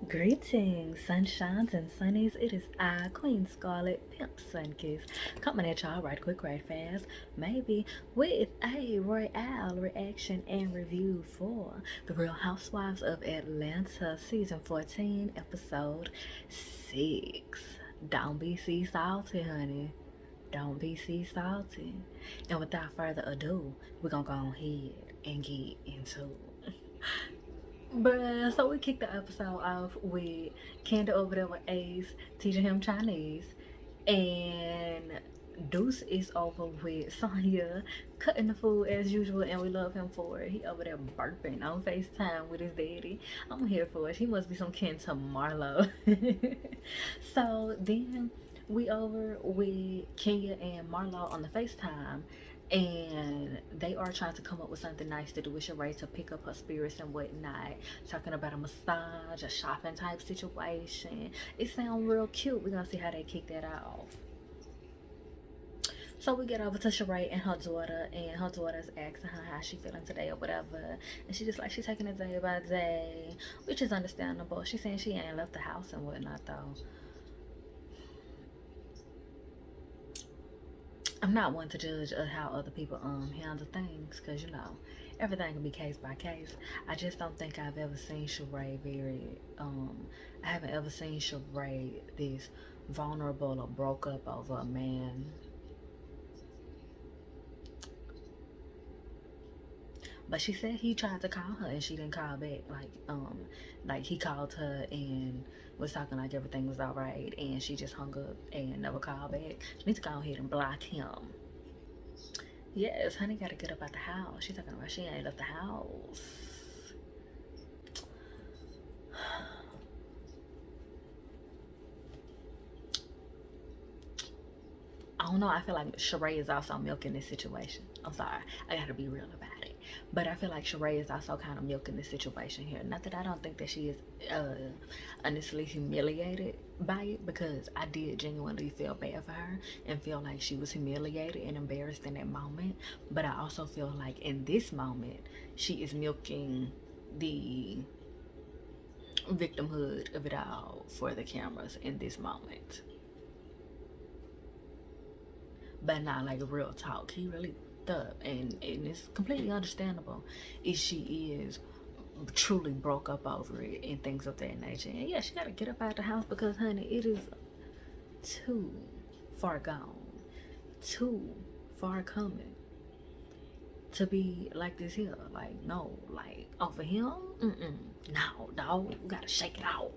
Greetings, sunshines and sunnies. It is I, Queen Scarlet, Pimp Sunkiss, coming at y'all right quick, right fast, maybe with a royale reaction and review for The Real Housewives of Atlanta, Season 14, Episode 6. Don't be sea salty, honey. Don't be sea salty. And without further ado, we're gonna go ahead and get into Bruh, so we kicked the episode off with Candy over there with Ace teaching him Chinese, and Deuce is over with Sonya cutting the food as usual, and we love him for it. He over there burping on FaceTime with his daddy. I'm here for it. He must be some kin to Marlo. So then we over with Kenya and Marlo on the FaceTime, and they are trying to come up with something nice to do with Sheree to pick up her spirits and whatnot. Talking about a massage, a shopping type situation. It sounds real cute. We're gonna see how they kick that off. So we get over to Sheree and her daughter, and her daughter's asking her how she feeling today or whatever. And she just like she taking it day by day, which is understandable. She's saying she ain't left the house and whatnot though. I'm not one to judge how other people handle things, cause you know everything can be case by case. I just don't think I've ever seen Sheree very I haven't ever seen Sheree this vulnerable or broke up over a man. But she said he tried to call her and she didn't call back. Like he called her and was talking like everything was all right, and she just hung up and never called back. She needs to go ahead and block him. Yes, honey gotta get up out the house. She's talking about she ain't left the house. I don't know. I feel like Sheree is also milking this situation. I'm sorry. I gotta be real about it. But I feel like Sheree is also kind of milking this situation here. Not that I don't think that she is initially humiliated by it, because I did genuinely feel bad for her and feel like she was humiliated and embarrassed in that moment. But I also feel like in this moment, she is milking the victimhood of it all for the cameras in this moment. But not like real talk. He really up, and it's completely understandable if she is truly broke up over it and things of that nature. And yeah, she gotta get up out the house because honey, it is too far gone, too far coming to be like this here. Like no, like over him, no, dog, you gotta shake it out.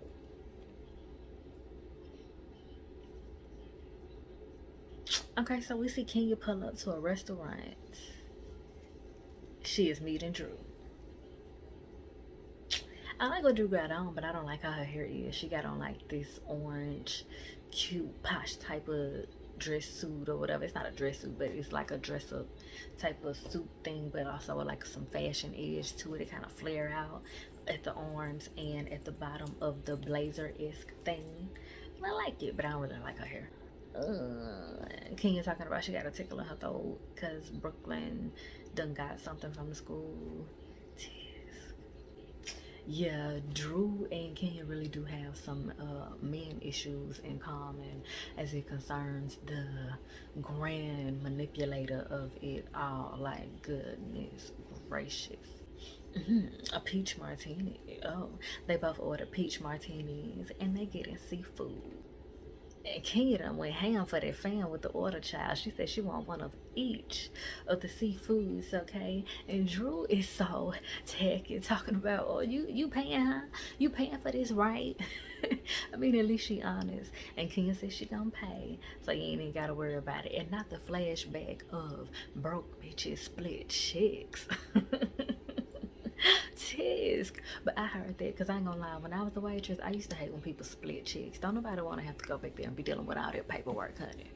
Okay, so we see Kenya pull up to a restaurant. She is meeting Drew. I like what Drew got on, but I don't like how her hair is. She got on like this orange, cute, posh type of dress suit or whatever. It's not a dress suit, but it's like a dress up type of suit thing, but also with like some fashion edge to it. It kind of flare out at the arms and at the bottom of the blazer-esque thing. And I like it, but I don't really like her hair. Kenya talking about she got a tickle in her throat because Brooklyn done got something from the school. Yeah, Drew and Kenya really do have some men issues in common as it concerns the grand manipulator of it all. Like, goodness gracious. A peach martini. Oh, they both ordered peach martinis and they getting seafood. And Kenya done went ham for that fan with the order, child. She said she want one of each of the seafoods, okay? And Drew is so tacky, talking about, oh, you paying, huh? You paying for this, right? I mean, at least she honest. And Kenya said she gonna pay, so you ain't even gotta worry about it. And not the flashback of broke bitches split chicks. Tisk. But I heard that because I ain't gonna lie, when I was a waitress, I used to hate when people split chicks. Don't nobody want to have to go back there and be dealing with all that paperwork, honey.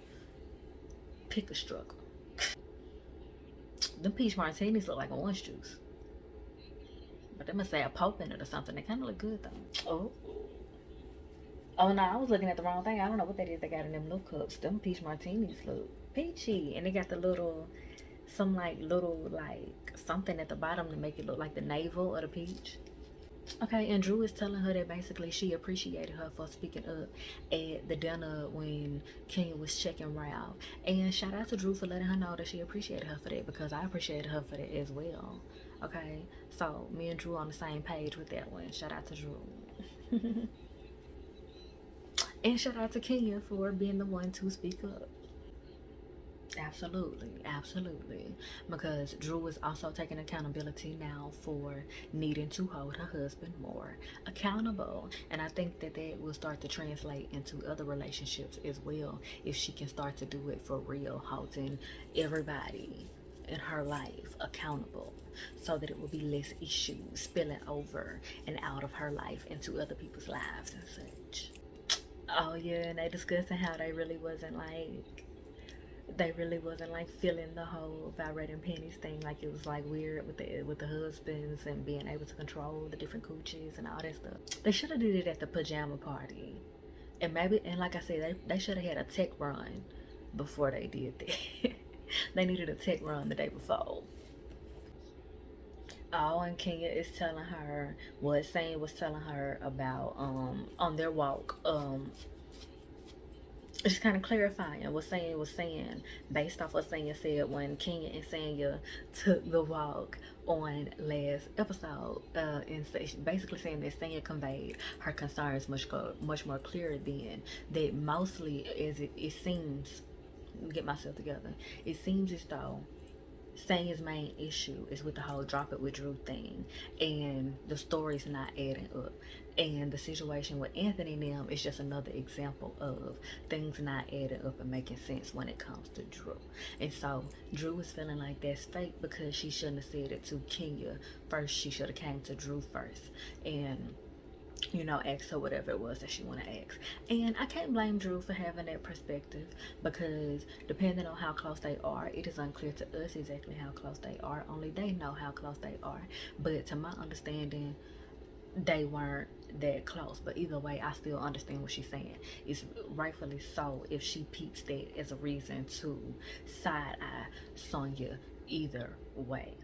Pick a struggle. Them peach martinis look like orange juice, but they must say a Pope in it or something. They kind of look good though. Oh, oh no, I was looking at the wrong thing. I don't know what that is they got in them little cups. Them peach martinis look peachy, and they got the little, some like little like something at the bottom to make it look like the navel of the peach. Okay, and Drew is telling her that basically she appreciated her for speaking up at the dinner when Kenya was checking Ralph. And shout out to Drew for letting her know that she appreciated her for that, because I appreciated her for that as well. Okay, so me and Drew on the same page with that one. Shout out to Drew. And shout out to Kenya for being the one to speak up. Absolutely, absolutely. Because Drew is also taking accountability now for needing to hold her husband more accountable. And I think that that will start to translate into other relationships as well if she can start to do it for real, holding everybody in her life accountable so that it will be less issues spilling over and out of her life into other people's lives and such. Oh yeah, and they discussing how they really wasn't like feeling the whole vibrating panties thing. Like it was like weird with the husbands and being able to control the different coochies and all that stuff. They should have did it at the pajama party, and maybe, and like I said, they should have had a tech run before they did that. They needed a tech run the day before. Oh, and Kenya is telling her what Sane was telling her about on their walk just kind of clarifying what Sanya was saying based off what Sanya said when Kenya and Sanya took the walk on last episode, and basically saying that Sanya conveyed her concerns much more clear than that. Mostly, as it seems, get myself together. It seems as though Sanya's main issue is with the whole drop it with Drew thing, and the story's not adding up. And the situation with Anthony and them is just another example of things not adding up and making sense when it comes to Drew. And so Drew is feeling like that's fake because she shouldn't have said it to Kenya first. She should have came to Drew first. And ask her whatever it was that she want to ask. And I can't blame Drew for having that perspective, because depending on how close they are, it is unclear to us exactly how close they are. Only they know how close they are. But to my understanding, they weren't that close. But either way, I still understand what she's saying. It's rightfully so if she peeps that as a reason to side eye Sonya either way.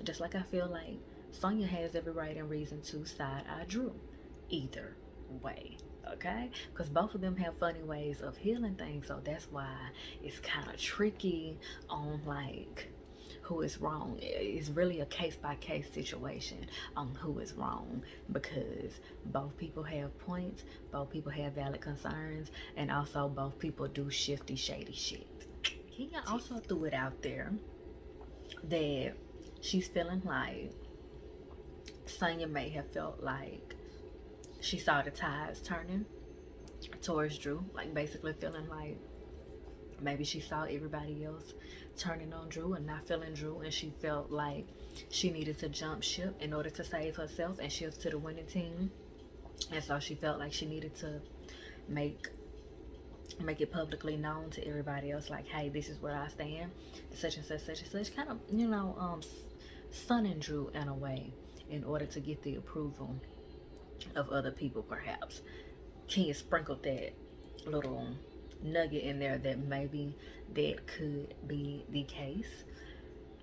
Just like I feel like Sonya has every right and reason to side eye Drew either way. Okay, because both of them have funny ways of healing things, so that's why it's kind of tricky on like who is wrong. It's really a case by case situation on who is wrong, because both people have points, both people have valid concerns, and also both people do shifty, shady shit. Kenya also threw it out there that she's feeling like Sonya may have felt like she saw the tides turning towards Drew, like basically feeling like maybe she saw everybody else turning on Drew and not feeling Drew, and she felt like she needed to jump ship in order to save herself and shift to the winning team. And so she felt like she needed to make make it publicly known to everybody else, like, hey, this is where I stand, such and such, such and such, kind of, sunning Drew in a way in order to get the approval of other people, perhaps. Kenya sprinkled that little nugget in there that maybe that could be the case.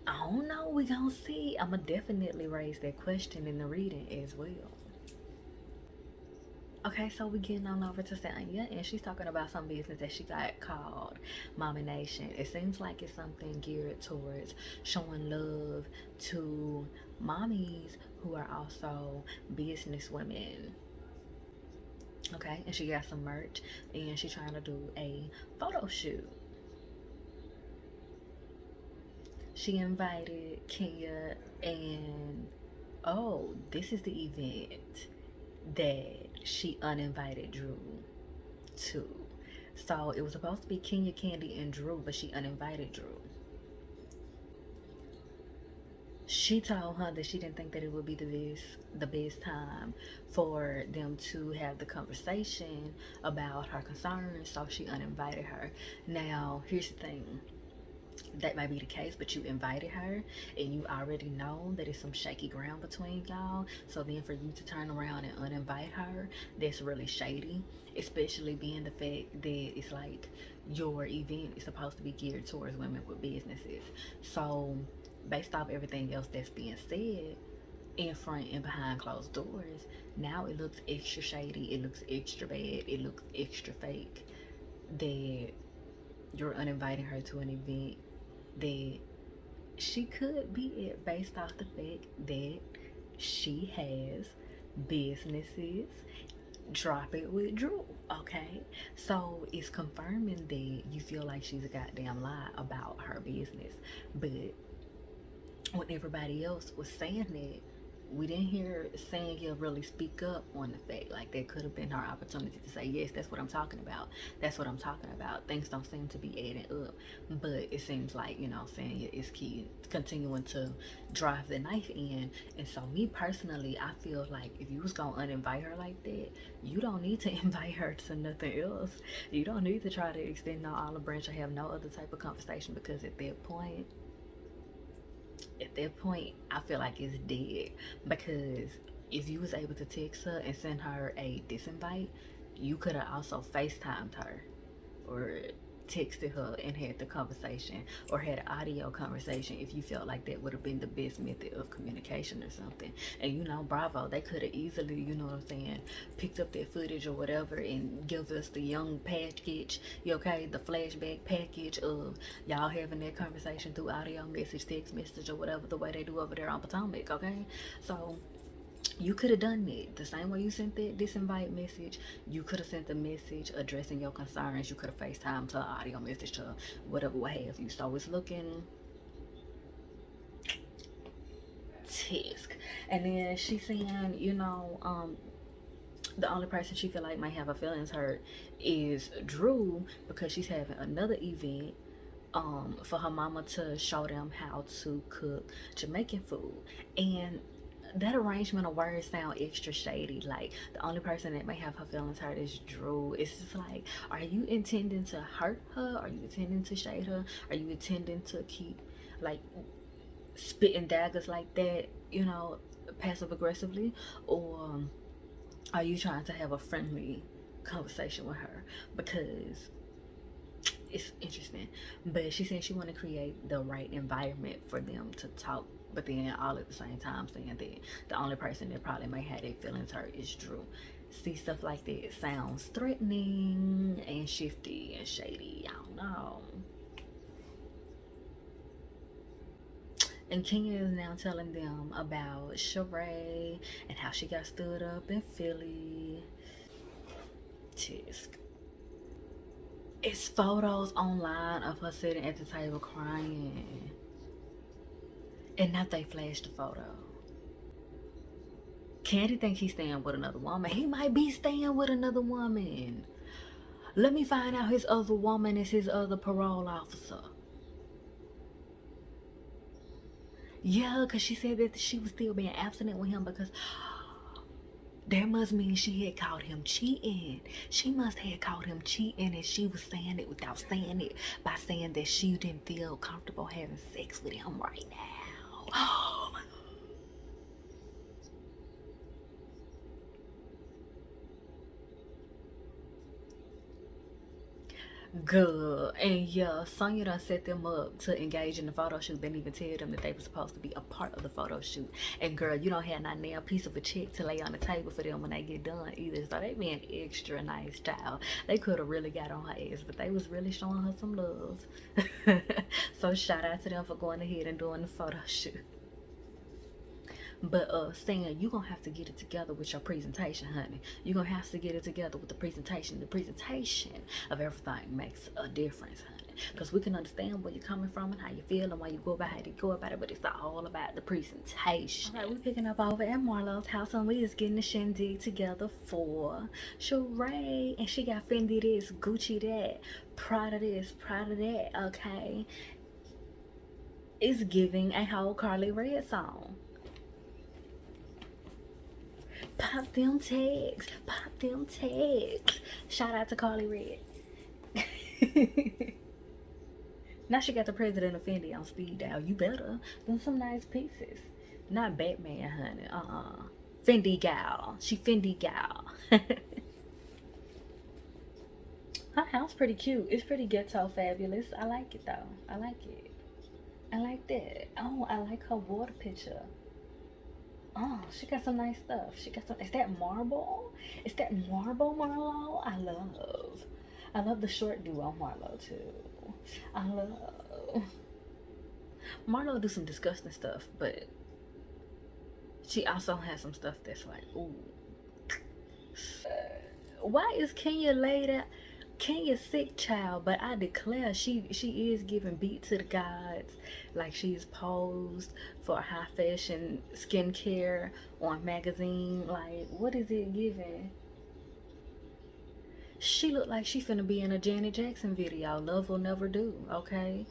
I don't know. We gonna see. I'ma definitely raise that question in the reading as well. Okay, so we getting on over to Sanya, and she's talking about some business that she got called Mommy Nation. It seems like it's something geared towards showing love to mommies who are also business women. Okay, and she got some merch, and she's trying to do a photo shoot. She invited Kenya, and oh, this is the event that she uninvited Drew to. So it was supposed to be Kenya, Candy, and Drew, but she uninvited Drew. She told her that she didn't think that it would be the best time for them to have the conversation about her concerns, so she uninvited her. Now, here's the thing. That might be the case, but you invited her and you already know that it's some shaky ground between y'all. So then for you to turn around and uninvite her, that's really shady. Especially being the fact that it's like your event is supposed to be geared towards women with businesses. So based off everything else that's being said, in front and behind closed doors, now it looks extra shady, it looks extra bad, it looks extra fake that you're uninviting her to an event that she could be at based off the fact that she has businesses. Drop it with Drew, okay? So it's confirming that you feel like she's a goddamn lie about her business. But when everybody else was saying that, we didn't hear Sanya really speak up on the fact. Like, that could have been her opportunity to say, yes, that's what I'm talking about. That's what I'm talking about. Things don't seem to be adding up. But it seems like, Sanya is continuing to drive the knife in. And so, me personally, I feel like if you was going to uninvite her like that, you don't need to invite her to nothing else. You don't need to try to extend no olive branch or have no other type of conversation, because at that point, I feel like it's dead. Because if you was able to text her and send her a disinvite, you could have also FaceTimed her or texted her and had the conversation, or had an audio conversation, if you felt like that would have been the best method of communication or something. And bravo, they could have easily, picked up that footage or whatever and give us the young package, okay, the flashback package of y'all having that conversation through audio message, text message, or whatever, the way they do over there on Potomac, okay? So you could have done it the same way you sent that disinvite message. You could have sent the message addressing your concerns. You could have FaceTime to audio message to whatever, what have you. So it's looking tisk. And then she's saying, the only person she feel like might have her feelings hurt is Drew, because she's having another event for her mama to show them how to cook Jamaican food. And that arrangement of words sound extra shady. Like, the only person that may have her feelings hurt is Drew. It's just like, are you intending to hurt her? Are you intending to shade her? Are you intending to keep, like, spitting daggers like that, passive aggressively? Or are you trying to have a friendly conversation with her? Because it's interesting. But she said she want to create the right environment for them to talk, but then all at the same time saying that the only person that probably might have their feelings hurt is Drew. See, stuff like that, it sounds threatening and shifty and shady. I don't know. And Kenya is now telling them about Sheree and how she got stood up in Philly. Tisk. It's photos online of her sitting at the table crying. And now they flashed the photo. Candy think he's staying with another woman. He might be staying with another woman. Let me find out his other woman is his other parole officer. Yeah, because she said that she was still being abstinent with him, because that must mean she had caught him cheating. She must have caught him cheating, and she was saying it without saying it, by saying that she didn't feel comfortable having sex with him right now. Oh my. Good. And yeah, Sonya done set them up to engage in the photo shoot. Didn't even tell them that they were supposed to be a part of the photo shoot. And girl, you don't have not now piece of a check to lay on the table for them when they get done either. So they being extra nice, child. They could have really got on her ass, but they was really showing her some love. So shout out to them for going ahead and doing the photo shoot. But saying you gonna have to get it together with your presentation, honey. You gonna have to get it together with the presentation. The presentation of everything makes a difference, honey. Because we can understand where you're coming from and how you feel and why you go about how you go about it, but it's all about the presentation. Alright, we're picking up over at Marlo's house, and we just getting the shindig together for Sheree. And she got Fendi this, Gucci that, Prada this, Prada that, okay? It's giving a whole Carly Red song. Pop them tags. Pop them tags. Shout out to Carly Red. Now she got the president of Fendi on speed dial. You better. Them some nice pieces. Not Batman, honey. Fendi gal. She Fendi gal. Her house pretty cute. It's pretty ghetto fabulous. I like it though. I like it. I like that. Oh, I like her water picture. Oh, she got some nice stuff. She got some. Is that marble? Is that marble Marlo? I love the short duo Marlo too. I love Marlo do some disgusting stuff, but she also has some stuff that's like, ooh. Why is Kenya later? Kenya's sick child, but I declare she is giving beat to the gods, like she's posed for high fashion skincare on magazine. Like, what is it giving? She look like she finna be in a Janet Jackson video. Love will never do. Okay,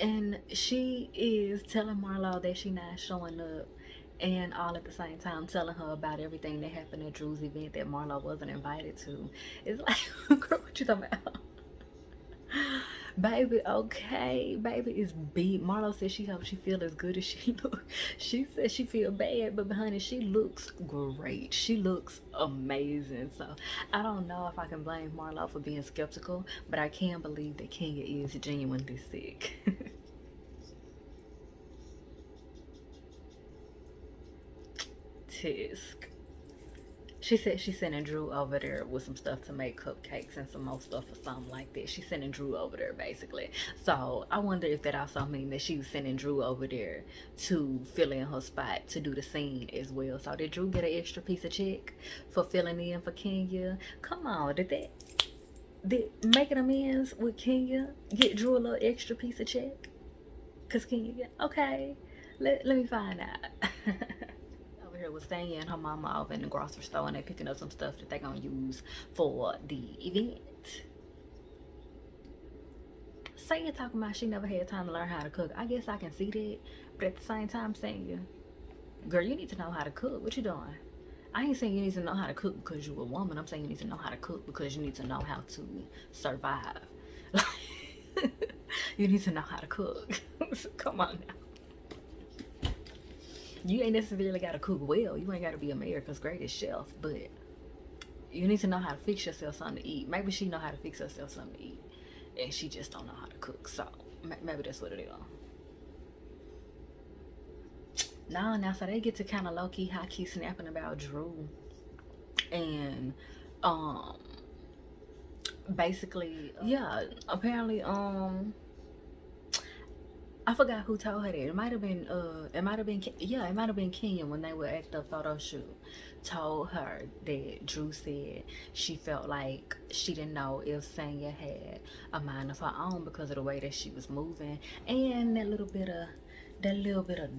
and she is telling Marlo that she not showing up, and all at the same time telling her about everything that happened at Drew's event that Marlo wasn't invited to. It's like, girl, what you talking about? Baby, okay, baby is beat. Marlo said she hopes she feel as good as she look. She said she feel bad, but honey, she looks great. She looks amazing. So I don't know if I can blame Marlo for being skeptical, but I can believe that Kenya is genuinely sick. Tisk. She said she's sending Drew over there with some stuff to make cupcakes and some more stuff or something like that. She's sending Drew over there basically. So I wonder if that also means that she was sending Drew over there to fill in her spot to do the scene as well. So did Drew get an extra piece of check for filling in for Kenya? Come on, did making amends with Kenya get Drew a little extra piece of check? Cause Kenya get okay. Let me find out. Over here with Stanya and her mama over in the grocery store and they picking up some stuff that they gonna use for the event. Stanya talking about she never had time to learn how to cook. I guess I can see that, but at the same time, Stanya, girl, you need to know how to cook. What you doing? I ain't saying you need to know how to cook because you're a woman. I'm saying you need to know how to cook because you need to know how to survive. You need to know how to cook. Come on now. You ain't necessarily got to cook well. You ain't got to be America's greatest chef, but you need to know how to fix yourself something to eat. Maybe she know how to fix herself something to eat, and she just don't know how to cook. So maybe that's what it is. Nah, now so they get to kind of low key, high key snapping about Drew, and um, basically, yeah, apparently, I forgot who told her that. It might have been Kenya when they were at the photo shoot. Told her that Drew said she felt like she didn't know if Sanya had a mind of her own because of the way that she was moving and that little bit of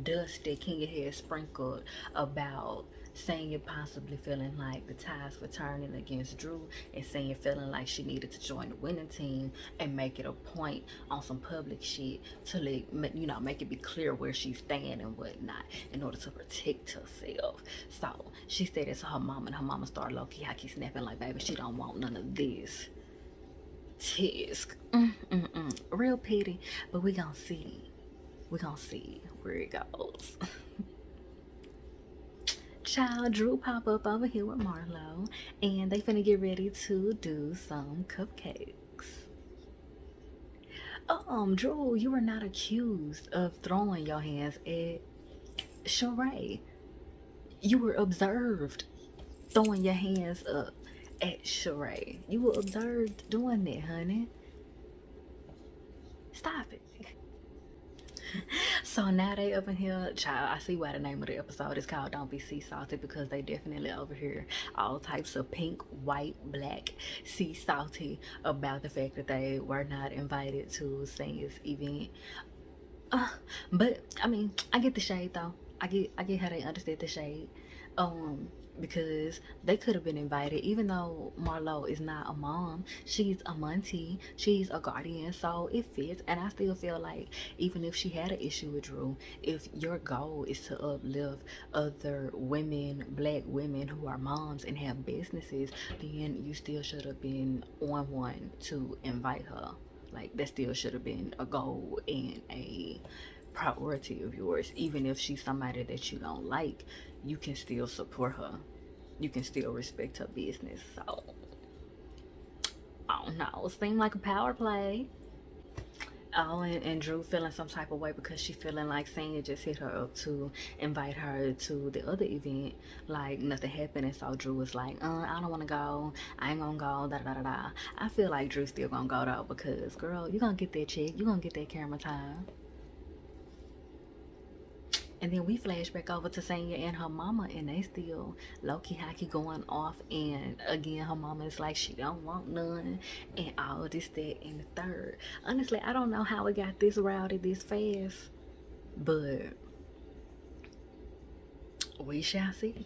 dust that Kenya had sprinkled about saying it possibly feeling like the ties were turning against Drew and saying feeling like she needed to join the winning team and make it a point on some public shit to make it be clear where she's standing and whatnot in order to protect herself. So she said it to her mom and her mama started low-key hockey snapping like, baby, she don't want none of this. Tisk. Real petty, but we gonna see. We gonna see where it goes. Child Drew pop up over here with Marlo, and they finna get ready to do some cupcakes. Drew, you were not accused of throwing your hands at Sheree. You were observed throwing your hands up at Sheree. You were observed doing that, honey. Stop it. So now they up in here, child. I see why the name of the episode is called "Don't Be Sea Salty" because they definitely over here all types of pink, white, black, sea salty about the fact that they were not invited to Sanya's event. Uh, but I mean, I get the shade though. I get how they understood the shade. Um, because they could have been invited, even though Marlo is not a mom, she's a auntie, she's a guardian, so it fits. And I still feel like even if she had an issue with Drew, if your goal is to uplift other women, black women who are moms and have businesses, then you still should have been on one to invite her. Like that still should have been a goal and a priority of yours. Even if she's somebody that you don't like, you can still support her. You can still respect her business. So I don't know. It seemed like a power play. Oh, and Drew feeling some type of way because she feeling like Sanya just hit her up to invite her to the other event. Like nothing happened, and so Drew was like, I don't want to go. I ain't gonna go. Da da da da. I feel like Drew still gonna go though because girl, you gonna get that check. You gonna get that camera time. And then we flash back over to Sanya and her mama, and they still low key hockey going off. And again, her mama is like, she don't want none, and all this, that, and the third. Honestly, I don't know how it got this rowdy this fast, but we shall see.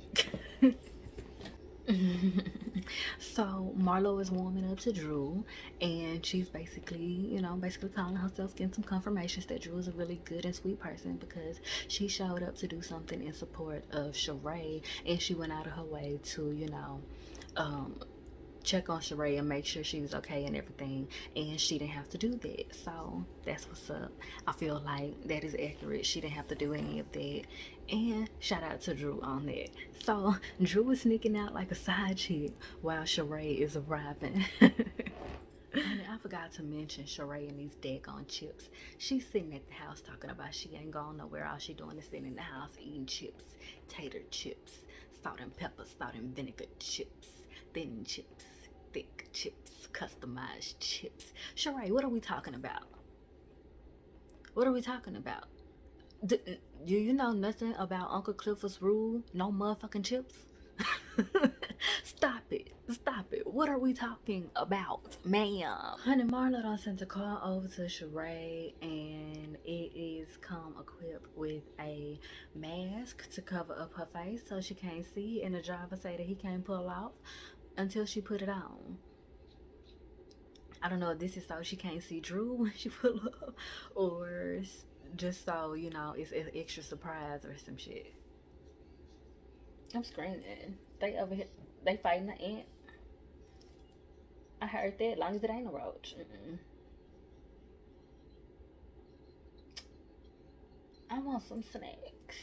So Marlo is warming up to Drew, and she's basically, basically calling herself, getting some confirmations that Drew is a really good and sweet person because she showed up to do something in support of Sheree, and she went out of her way to, um, check on Sheree and make sure she was okay and everything, and she didn't have to do that. So that's what's up. I feel like that is accurate. She didn't have to do any of that. And shout out to Drew on that. So Drew is sneaking out like a side chick while Sheree is arriving. And I forgot to mention Sheree and these daggone chips. She's sitting at the house talking about she ain't going nowhere. All she doing is sitting in the house eating chips, tater chips, salt and pepper, salt and vinegar chips, thin chips, thick chips, customized chips. Sheree, what are we talking about? What are we talking about? Do, do you know nothing about Uncle Clifford's rule? No motherfucking chips? Stop it. Stop it. What are we talking about, ma'am? Honey, Marla done sent a call over to Sheree, and it is come equipped with a mask to cover up her face so she can't see, and the driver say that he can't pull off until she put it on. I don't know if this is so she can't see Drew when she pull up, or just so, it's an extra surprise or some shit. I'm screaming. They over here, they fighting the ant. I heard that. Long as it ain't a roach. Mm-mm. I want some snacks.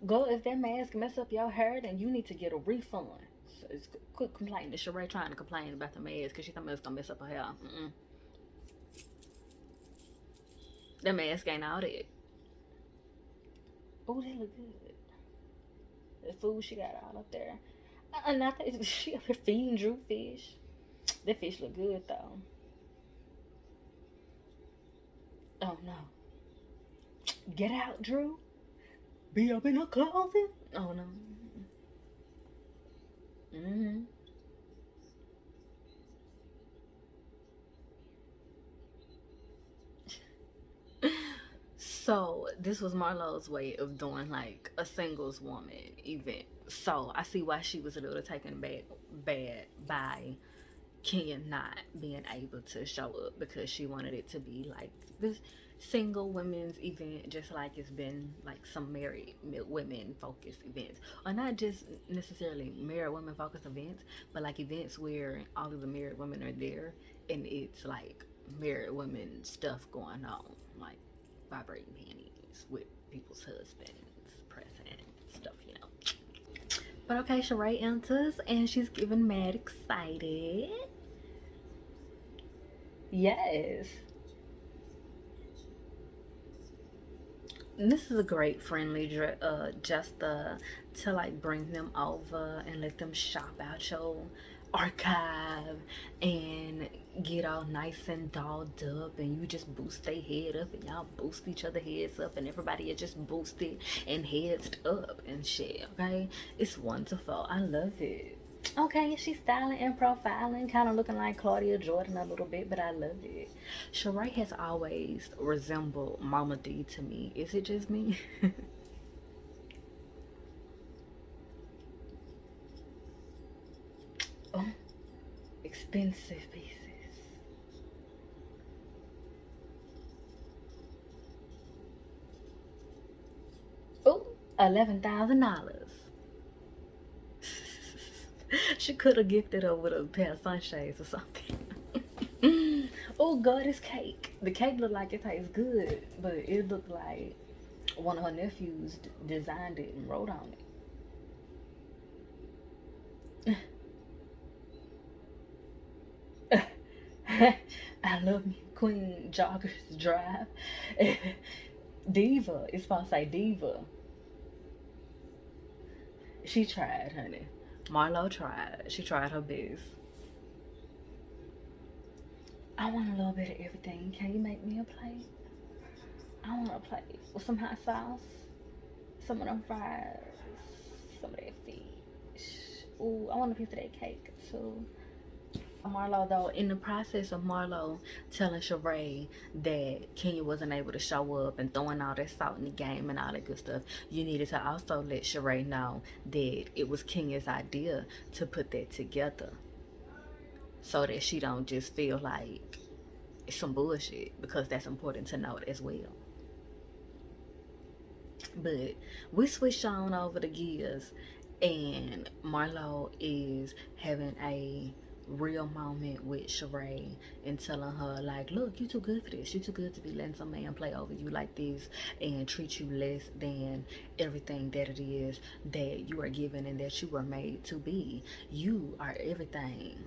Go if that mask mess up your hair, then you need to get a refund. So it's quit complaining. Sheree trying to complain about the mask because she thought it's gonna mess up her hair. Mm-mm. The mask ain't all that. Oh, they look good. The food she got all up there. Not that she up there feeding Drew fish. That fish look good though. Oh no. Get out, Drew. Be up in her closet. Oh no. Mm-hmm. So this was Marlo's way of doing like a singles woman event. So I see why she was a little taken back bad by Kenya not being able to show up because she wanted it to be like this single women's event, just like it's been like some married women focused events, or not just necessarily married women focused events, but like events where all of the married women are there and it's like married women stuff going on, like vibrating panties with people's husbands present, stuff. But okay, Sheree enters and she's giving mad excited. Yes. And this is a great friendly just to like bring them over and let them shop out your archive and get all nice and dolled up, and you just boost their head up and y'all boost each other heads up and everybody is just boosted and heads up and shit. Okay, it's wonderful. I love it. Okay, she's styling and profiling, kind of looking like Claudia Jordan a little bit, but I love it. Sheree has always resembled Mama D to me. Is it just me? Oh, expensive pieces. Oh, $11,000. She could have gifted her with a pair of sunshades or something. Oh God, it's cake. The cake looked like it tastes good, but it looked like one of her nephews designed it and wrote on it. I love me Queen Joggers Drive. Diva. It's supposed to say Diva. She tried, honey. Marlo tried. She tried her best. I want a little bit of everything. Can you make me a plate? I want a plate with some hot sauce, some of them fries, some of that fish. Ooh, I want a piece of that cake too. Marlo, though, in the process of Marlo telling Sheree that Kenya wasn't able to show up and throwing all that salt in the game and all that good stuff, you needed to also let Sheree know that it was Kenya's idea to put that together so that she don't just feel like it's some bullshit, because that's important to note as well. But we switched on over the gears, and Marlo is having a real moment with Sheree and telling her, like, look, you too good for this. You too good to be letting some man play over you like this and treat you less than everything that it is that you are given and that you were made to be. You are everything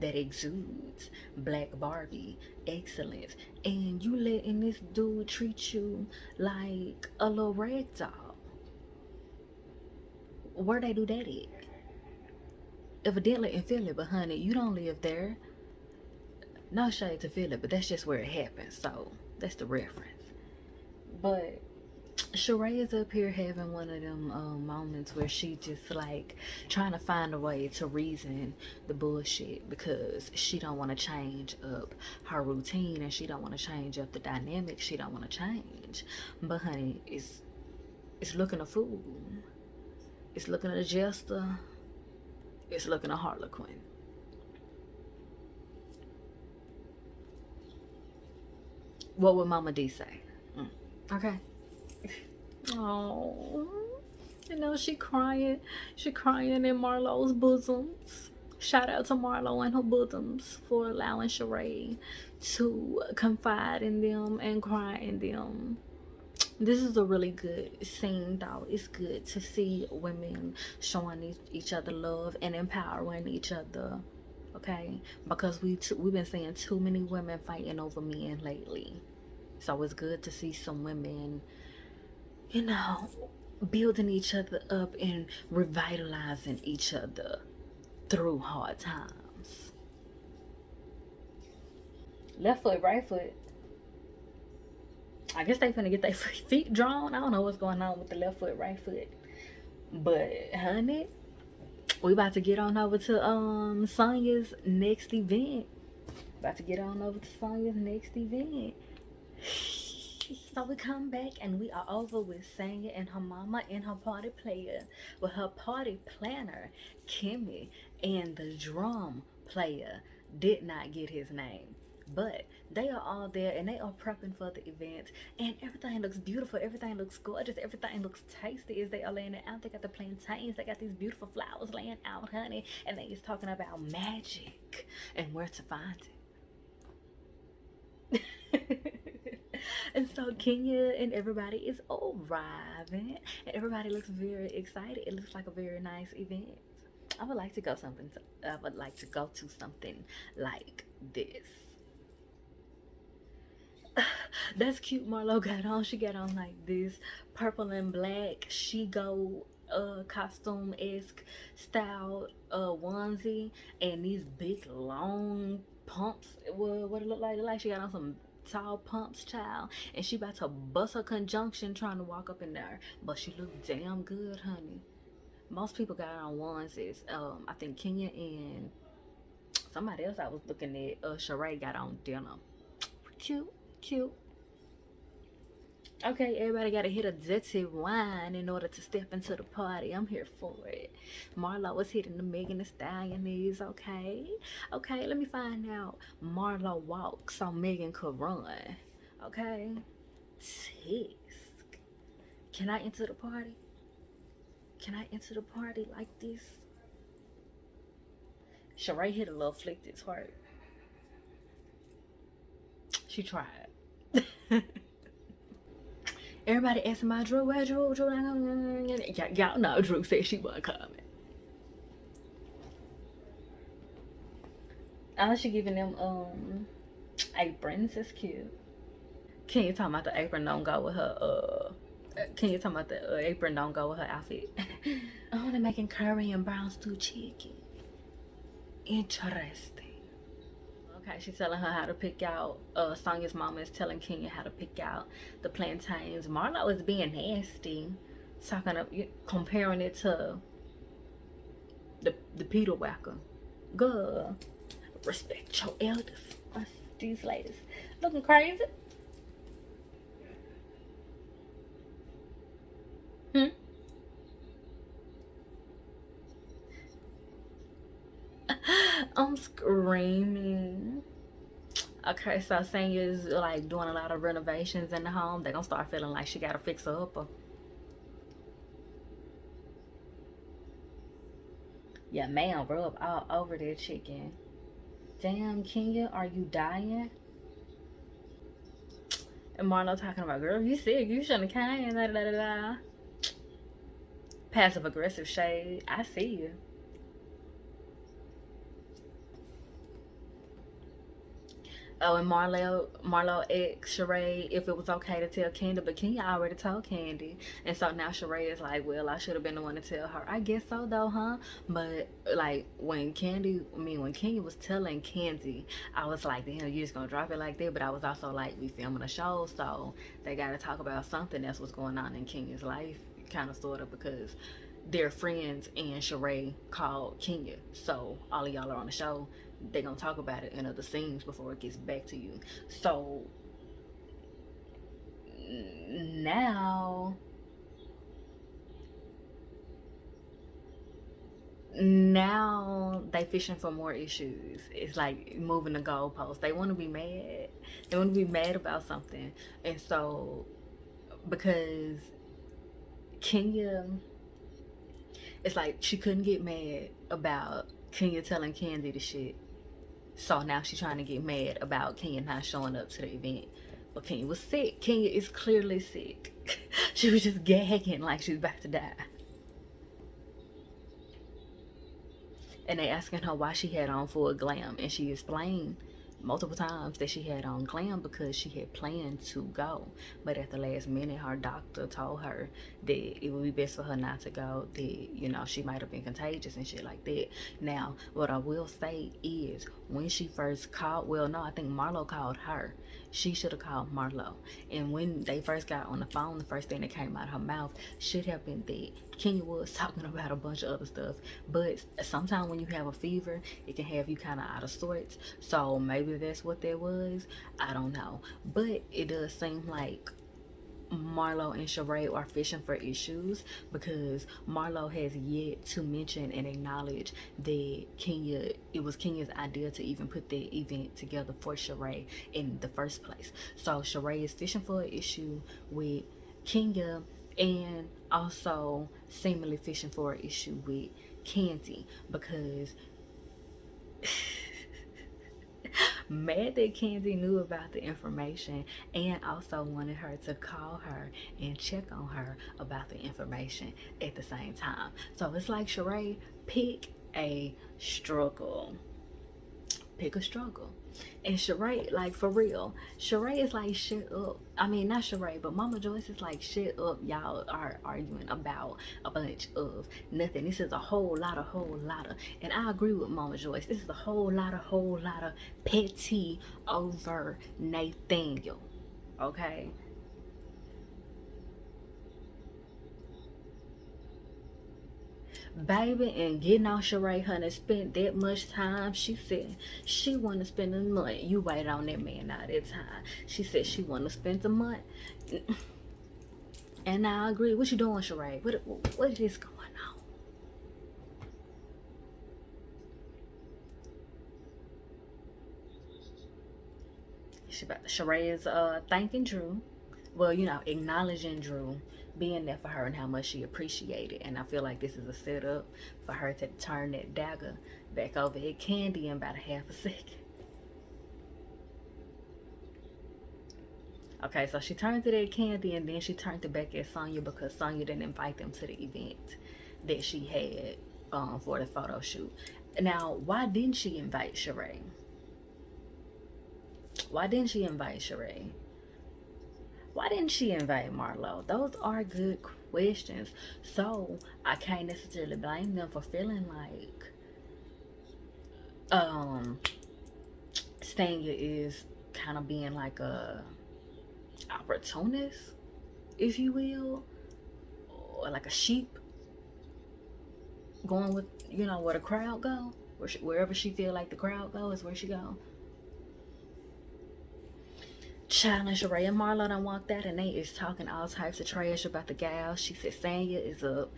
that exudes black Barbie excellence, and you letting this dude treat you like a little rag doll. Where they do that at? Evidently in Philly, but honey, you don't live there. No shade to Philly, but that's just where it happens, so that's the reference. But Sheree is up here having one of them moments where she just like trying to find a way to reason the bullshit, because she don't want to change up her routine and she don't want to change up the dynamic. She don't want to change. But honey, it's looking a fool. It's looking a jester. It's looking a harlequin. What would Mama D say? Okay. Oh, you know, she crying in Marlo's bosoms. Shout out to Marlo and her bosoms for allowing Sheree to confide in them and cry in them. This is a really good scene, though. It's good to see women showing each other love and empowering each other. Okay, because we've been seeing too many women fighting over men lately. So it's good to see some women, you know, building each other up and revitalizing each other through hard times. Left foot, right foot. I guess they finna get their feet drawn. I don't know what's going on with the left foot, right foot. But honey, we about to get on over to Sonya's next event. About to get on over to Sonya's next event. So we come back and we are over with Sanya and her mama and her party player, with her party planner, Kimmy, and the drum player did not get his name. But they are all there and they are prepping for the event, and everything looks beautiful, everything looks gorgeous, everything looks tasty as they are laying it out. They got the plantains, they got these beautiful flowers laying out, honey, and they is talking about magic and where to find it. And so Kenya and everybody is arriving, and everybody looks very excited. It looks like a very nice event. I would like to go something. I would like to go to something like this. That's cute. Marlo got on. She got on like this purple and black she go costume esque style onesie, and these big long pumps. What it look like? It look like she got on some tall pumps, child, and she about to bust her conjunction trying to walk up in there, but she looked damn good, honey. Most people got on onesies. I think Kenya and somebody else I was looking at, Sheree, got on denim. Cute, cute. Okay, everybody got to hit a dirty wine in order to step into the party. I'm here for it. Marlo was hitting the Megan Thee Stallion knees. Okay, okay. Let me find out. Marlo walks so Megan could run. Okay, tisk. Can I enter the party? Can I enter the party like this? Sheree hit a little flick this twerk. She tried. Everybody asking my Drew, where Drew, Drew? Y'all know Drew said she wasn't coming. Oh, she giving them aprons. That's cute. Can you talk about the apron don't go with her can you talk about the apron don't go with her outfit? Oh, they're making curry and brown stew chicken. Interesting. Okay, she's telling her how to pick out. Sonya's mama is telling Kenya how to pick out the plantains. Marlo is being nasty, talking of comparing it to the Peter Whacker. Girl, respect your elders. These ladies looking crazy. Hmm? I'm screaming. Okay, so Sanya's like doing a lot of renovations in the home. They're gonna start feeling like she gotta fix her up. Yeah, man, rub all over that chicken. Damn, Kenya, are you dying? And Marlo talking about, girl, you sick. You shouldn't have came. Da, da, da, da. Passive aggressive shade. I see you. Oh, and Marlo asked Sheree if it was okay to tell Candy, but Kenya already told Candy. And so now Sheree is like, well, I should have been the one to tell her. I guess so, though, huh? But, like, when Kenya was telling Candy, I was like, damn, you just gonna drop it like that? But I was also like, we filming a show, so they gotta talk about something that's what's going on in Kenya's life, kind of, sort of, because they're friends and Sheree called Kenya. So all of y'all are on the show. They're gonna talk about it in other scenes before it gets back to you. So now they fishing for more issues. It's like moving the goalposts. They want to be mad. They want to be mad about something, and so because Kenya, it's like she couldn't get mad about Kenya telling Candy the shit. So now she's trying to get mad about Kenya not showing up to the event. But Kenya was sick. Kenya is clearly sick. She was just gagging like she was about to die. And they asking her why she had on full glam, and she explained multiple times that she had on glam because she had planned to go, but at the last minute her doctor told her that it would be best for her not to go, that she might have been contagious and shit like that. Now what I will say is, when she first called, well, no, I think Marlo called her. She should have called Marlo. And when they first got on the phone, the first thing that came out of her mouth should have been that Kenya was talking about a bunch of other stuff. But sometimes when you have a fever, it can have you kind of out of sorts. So maybe that's what that was. I don't know. But it does seem like Marlo and Sheree are fishing for issues, because Marlo has yet to mention and acknowledge that it was Kenya's idea to even put the event together for Sheree in the first place. So Sheree is fishing for an issue with Kenya, and also seemingly fishing for an issue with Candy, because mad that Candy knew about the information and also wanted her to call her and check on her about the information at the same time. So it's like, Sheree, pick a struggle. Pick a struggle. And Sheree, like, for real, Sheree is like, shut up. I mean, not Sheree, but Mama Joyce is like, shut up. Y'all are arguing about a bunch of nothing. This is a whole lot of, and I agree with Mama Joyce. This is a whole lot of petty over Nathaniel. Okay? Baby, and getting on Sheree Hunter spent that much time. She said she want to spend a month. You wait on that man all that time. She said she want to spend the month. And I agree. What you doing, Sheree? What is going on? Sheree is thanking Drew. Well, acknowledging Drew being there for her and how much she appreciated. And I feel like this is a setup for her to turn that dagger back over at Candy in about a half a second. Okay, so she turned it at Candy, and then she turned it back at Sonya because Sonya didn't invite them to the event that she had for the photo shoot. Now, why didn't she invite Sheree? Why didn't she invite Sheree? Why didn't she invite Marlo? Those are good questions. So I can't necessarily blame them for feeling like um Stanya is kind of being like a opportunist, if you will, or like a sheep going with where the crowd go. Wherever she feel like the crowd go is where she go. Child and Sheree and Marlo done walked out and they is talking all types of trash about the gal. She said Sanya is up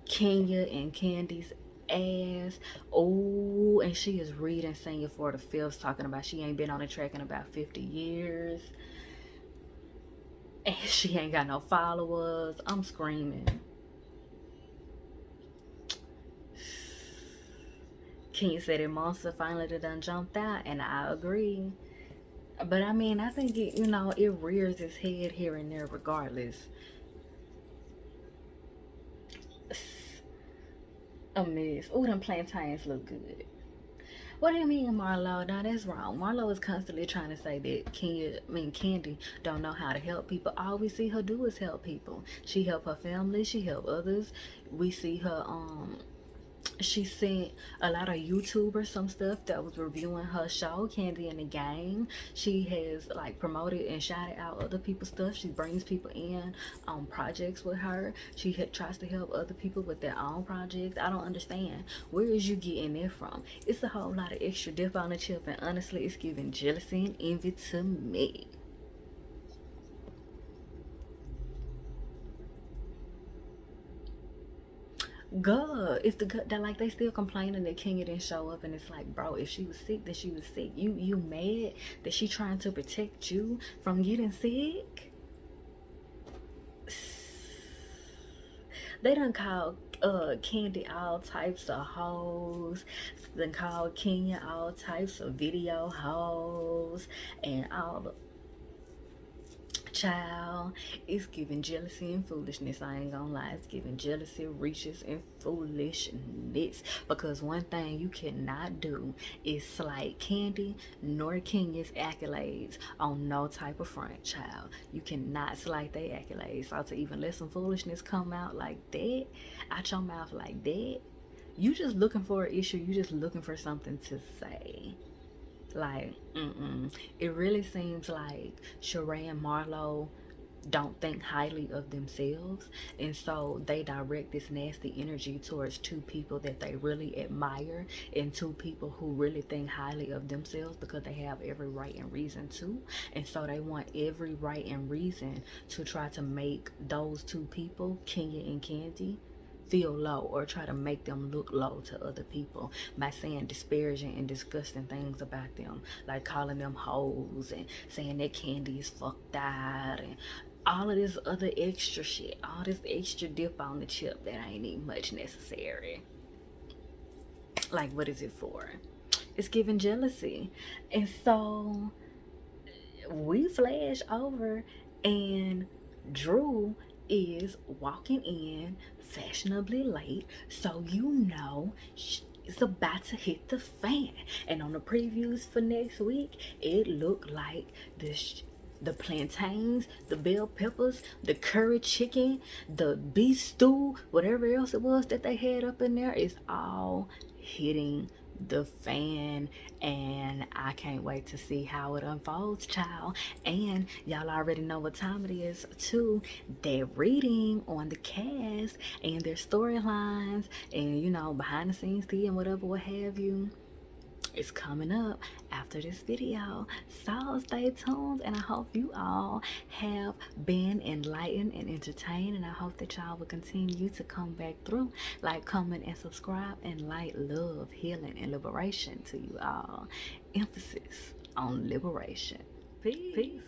Kenya and Candy's ass. Oh, and she is reading Sanya for the fifth, talking about she ain't been on the track in about 50 years. And she ain't got no followers. I'm screaming. Kenya said that Monster finally done jumped out, and I agree. But I mean, I think it rears its head here and there regardless. A mess. Ooh, them plantains look good. What do you mean, Marlo? Now that's wrong. Marlo is constantly trying to say that Candy don't know how to help people. All we see her do is help people. She help her family. She help others. We see her she sent a lot of YouTubers some stuff that was reviewing her show, Candy and the Gang. She has like promoted and shouted out other people's stuff. She brings people in on projects with her. She tries to help other people with their own projects. I don't understand. Where is you getting it from? It's a whole lot of extra dip on the chip, and honestly, it's giving jealousy and envy to me. God, if that like they still complaining that Kenya didn't show up, and it's like, bro, if she was sick, then she was sick. You mad that she trying to protect you from getting sick? They done called Candy all types of hoes. Then called Kenya all types of video hoes and all the child. It's giving jealousy and foolishness. I ain't gonna lie, it's giving jealousy, riches, and foolishness. Because one thing you cannot do is slight Candy nor Kenya's accolades on no type of front, child. You cannot slight their accolades. So to even let some foolishness come out like that, out your mouth like that, you just looking for an issue. You just looking for something to say. Like, it really seems like Sheree and Marlo don't think highly of themselves, and so they direct this nasty energy towards two people that they really admire and two people who really think highly of themselves because they have every right and reason to. And so they want every right and reason to try to make those two people, Kenya and Candy, feel low or try to make them look low to other people by saying disparaging and disgusting things about them, like calling them hoes and saying that Candy is fucked out and all of this other extra shit, all this extra dip on the chip that ain't even much necessary. Like, what is it for? It's giving jealousy. And so we flash over and Drew is walking in fashionably late, so it's about to hit the fan. And on the previews for next week, it looked like the plantains, the bell peppers, the curry chicken, the beef stew, whatever else it was that they had up in there is all hitting the fan, and I can't wait to see how it unfolds, child. And y'all already know what time it is too. They're reading on the cast and their storylines and behind the scenes tea and whatever what have you. It's coming up after this video, so stay tuned, and I hope you all have been enlightened and entertained, and I hope that y'all will continue to come back through, like, comment, and subscribe, and light, love, healing, and liberation to you all. Emphasis on liberation. Peace.